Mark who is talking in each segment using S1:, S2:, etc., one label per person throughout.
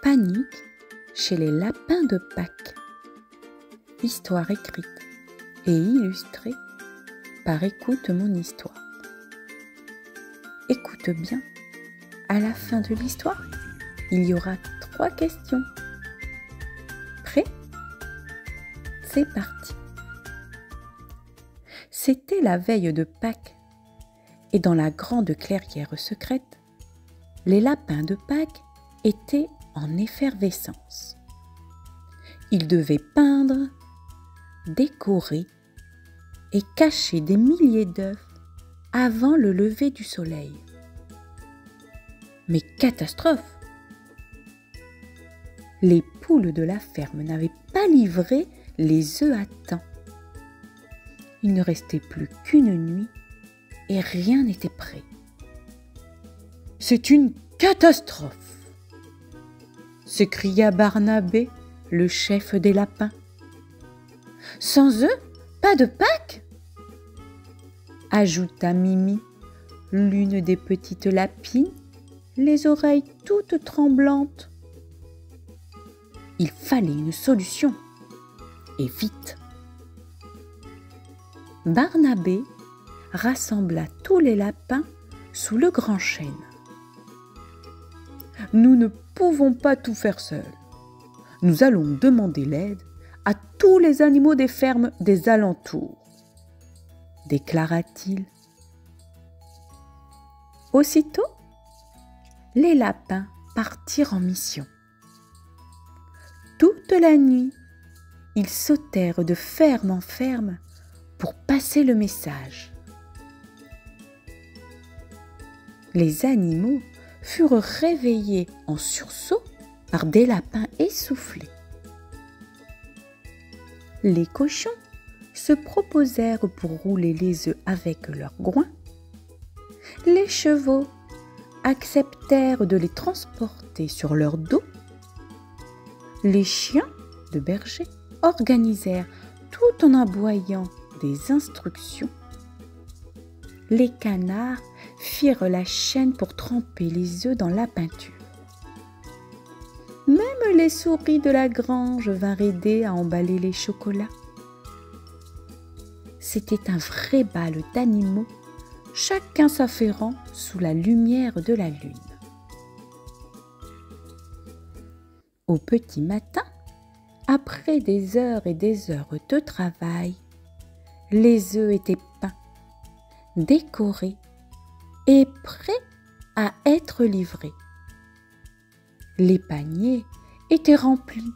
S1: Panique chez les lapins de Pâques. Histoire écrite et illustrée par Écoute mon histoire. Écoute bien, à la fin de l'histoire, il y aura 3 questions. Prêt? C'est parti. C'était la veille de Pâques, et dans la grande clairière secrète, les lapins de Pâques étaient en effervescence. Ils devaient peindre, décorer et cacher des milliers d'œufs avant le lever du soleil. Mais catastrophe! Les poules de la ferme n'avaient pas livré les œufs à temps. Il ne restait plus qu'une nuit et rien n'était prêt. C'est une catastrophe! S'écria Barnabé, le chef des lapins. Sans eux, pas de Pâques? Ajouta Mimi, l'une des petites lapines, les oreilles toutes tremblantes. Il fallait une solution, et vite. Barnabé rassembla tous les lapins sous le grand chêne. Nous ne pouvons pas tout faire seuls. Nous allons demander l'aide à tous les animaux des fermes des alentours, déclara-t-il. Aussitôt, les lapins partirent en mission. Toute la nuit, ils sautèrent de ferme en ferme pour passer le message. Les animaux furent réveillés en sursaut par des lapins essoufflés. Les cochons se proposèrent pour rouler les œufs avec leurs groins. Les chevaux acceptèrent de les transporter sur leur dos. Les chiens de berger organisèrent tout en aboyant des instructions. Les canards firent la chaîne pour tremper les œufs dans la peinture. Même les souris de la grange vinrent aider à emballer les chocolats. C'était un vrai bal d'animaux, chacun s'affairant sous la lumière de la lune. Au petit matin, après des heures et des heures de travail, les œufs étaient peints, décorés et prêts à être livrés. Les paniers étaient remplis,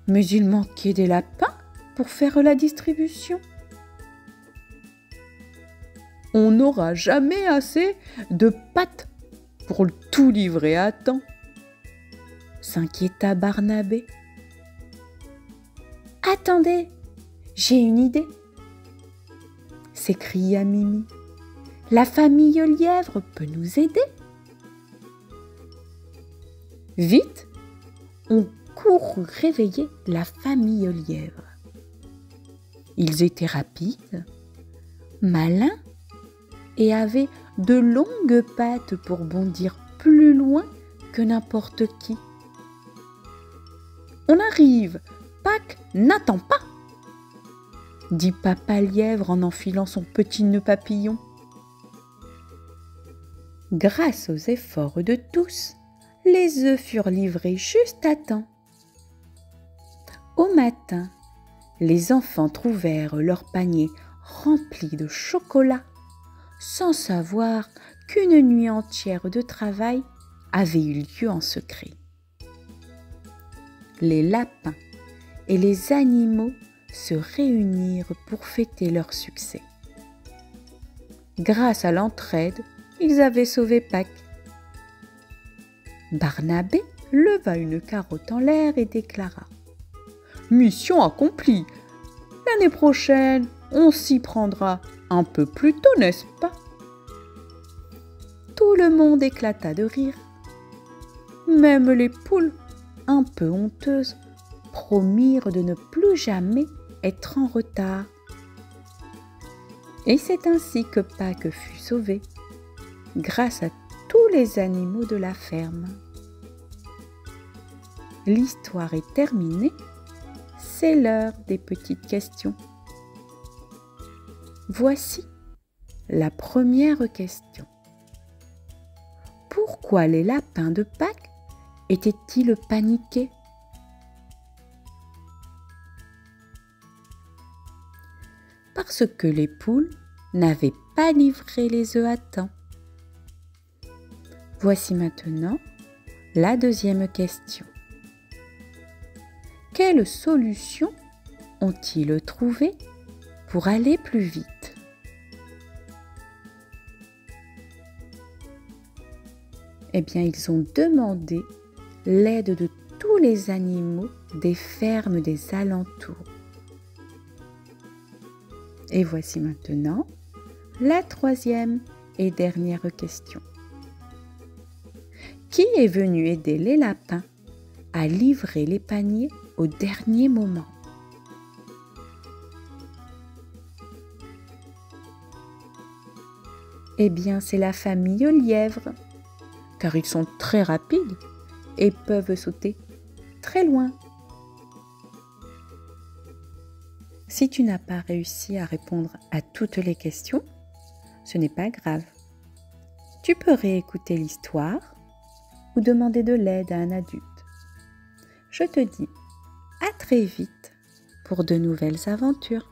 S1: mais il manquait des lapins pour faire la distribution. On n'aura jamais assez de pâtes pour tout livrer à temps, s'inquiéta Barnabé. Attendez, j'ai une idée, s'écria Mimi. La famille lièvre peut nous aider. Vite, on courut réveiller la famille lièvre. Ils étaient rapides, malins et avaient de longues pattes pour bondir plus loin que n'importe qui. On arrive, Pâques n'attend pas, dit Papa Lièvre en enfilant son petit nœud papillon. Grâce aux efforts de tous, les œufs furent livrés juste à temps. Au matin, les enfants trouvèrent leur panier rempli de chocolat, sans savoir qu'une nuit entière de travail avait eu lieu en secret. Les lapins et les animaux se réunirent pour fêter leur succès. Grâce à l'entraide, ils avaient sauvé Pâques. Barnabé leva une carotte en l'air et déclara : Mission accomplie. L'année prochaine, on s'y prendra un peu plus tôt, n'est-ce pas? Tout le monde éclata de rire. Même les poules, un peu honteuses, promirent de ne plus jamais être en retard. Et c'est ainsi que Pâques fut sauvé, grâce à tous les animaux de la ferme. l'histoire est terminée, c'est l'heure des petites questions. Voici la première question. Pourquoi les lapins de Pâques étaient-ils paniqués? Parce que les poules n'avaient pas livré les œufs à temps. Voici maintenant la deuxième question. Quelle solution ont-ils trouvé pour aller plus vite? Eh bien, ils ont demandé l'aide de tous les animaux des fermes des alentours. Et voici maintenant la troisième et dernière question. Qui est venu aider les lapins à livrer les paniers au dernier moment? Eh bien, c'est la famille lièvre, car ils sont très rapides et peuvent sauter très loin. Si tu n'as pas réussi à répondre à toutes les questions, ce n'est pas grave. Tu peux réécouter l'histoire ou demander de l'aide à un adulte. Je te dis à très vite pour de nouvelles aventures.